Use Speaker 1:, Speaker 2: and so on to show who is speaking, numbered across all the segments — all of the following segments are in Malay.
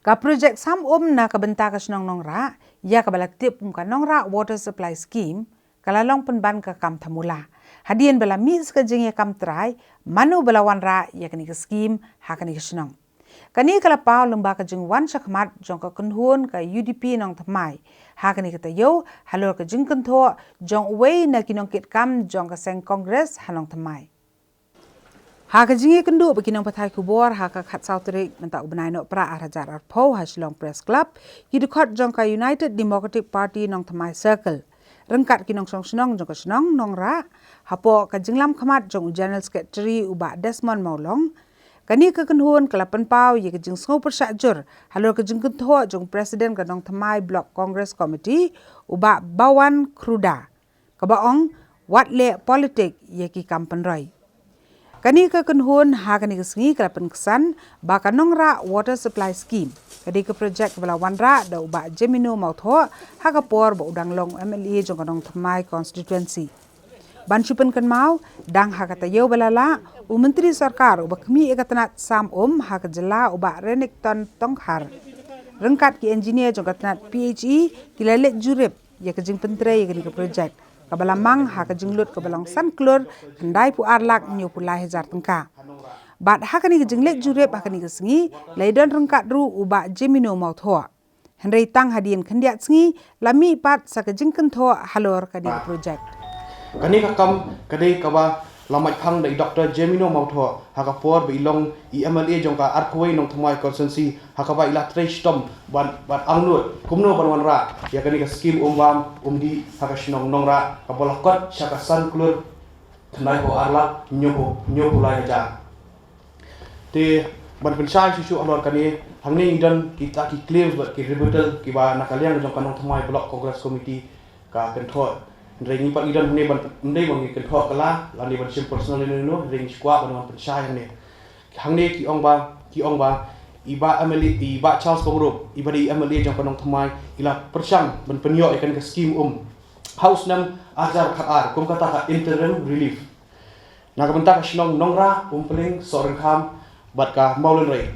Speaker 1: Ka projek sam na ka benta ka senong Nongrah, ya ka bala tip ka Nongrah Water Supply Scheme, kalalong penban ka kam thamula. Hadian bala mis ka jeng ya kam try, manu bala wanra ya kani ka scheme ha kani ka senong. Kani kala pau lemba ka jeng wan syakmat jong ka kunhun ka UDP Nongthymmai. Ha kani ka tayo halor ka jeng kentho jong wei na kinong kit kam jong ka seng Kongres ha Nongthymmai. Ha ka jingi kendu bagi nang pathai kubor ha ka khat sautrik menta ubenai no pra arajar arpo ha Shillong Press Club yidukot jong ka United Democratic Party Nongthymmai Circle. Rengkat kinong song senong jong ka senong Nongrah hapo ka jinglam khamat jong General Secretary uba Desmond Maulong. Kani ka kenhun kala penpau ye ka jing sngo persakjur halor ka jing kentho jong Presiden ka Nongthymmai Block Congress Committee uba Bawan Kruda. Kabaong watle politik ye ki kampenroi. Kani ka kenhun ha kani ka sengi kala penkesan ba ka Nongrah Water Supply Scheme. Kadi ka projek bala wanra da uba Jemino Mautho ha ka por ba udang long MLA jong ka Nongthymmai constituency. Bansupan kan mau dang ha ka tayo balala Menteri Sarkar uba kami ikatanat sam ha ka jela uba Renekton Tonghar. Rengkat ki engineer jong katanat PHE kilalet jurip ya ka jing pentre ya ka projek. Kabalamang ha ka jing lut kabalang sanklur kendai pu arlak nyu pulai hajar tengka. Bat ha ka ni ka jing let jurip ha ka ni ka sengi laidon rengkat ru uba Jemino Mautho. Henry tang hadian kendiat sengi lami pat sa ka jing kentho halor ka di projek.
Speaker 2: Kani kakam kadai kawa lamai phang dai Dr. Jemino Mautho hakapor be ilong MLA jong ka Arkowei Nongthymmai constituency hakaba ila trestom ban anglut kumno ban ra ya kani ka Skhim Umbam Umdih hakasnong Nongrah kabolakot syakasan klur tnai ko arla nyopo lai ja te ban pensai susu alor kani hangni dan kita ki claims bat ki rebuttal ki ba nakaliang jong ka Nongthymmai Block Congress Committee ka control Ring pak idan ne ban ne bang ke thok kala la ne ban sim personal no ring squad ban pensai ne hangne ki ong ba iba MLA iba Charles Pongrup iba di MLA jong Nongthymmai ila persang ban penyo ikan ke scheme house nam ajar khaar kum kata ka interim relief na ka benta ka snong Nongrah peling soreng kham bat ka maulen rei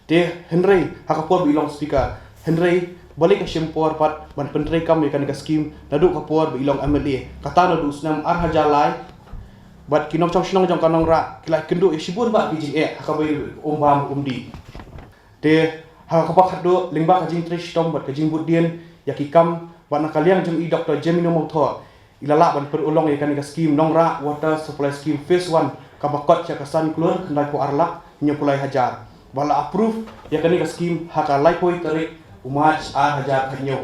Speaker 2: de Henry hakapor bilong speaker Henry balik ke Shimpor pat ban pentre kam ikan ka scheme nadu kapor bilong MLA kata nadu snam arhajalai bat kinong chong snong jong Nongrah kilai kendu isibun ba BGA hakabai Umbam Umdih de hakapak hadu lingba ka jing tristom bat ka jing budien yakikam ban nakaliang jong i Dr. Jemino Mautho ilala ban perulong ikan ka scheme Nongrah Water Supply Scheme Phase 1 kabakot syakasan klur kendai ko arlak nyepulai hajar bala approve yakani ka scheme hakalai poi tarik Umaj hajar kanyo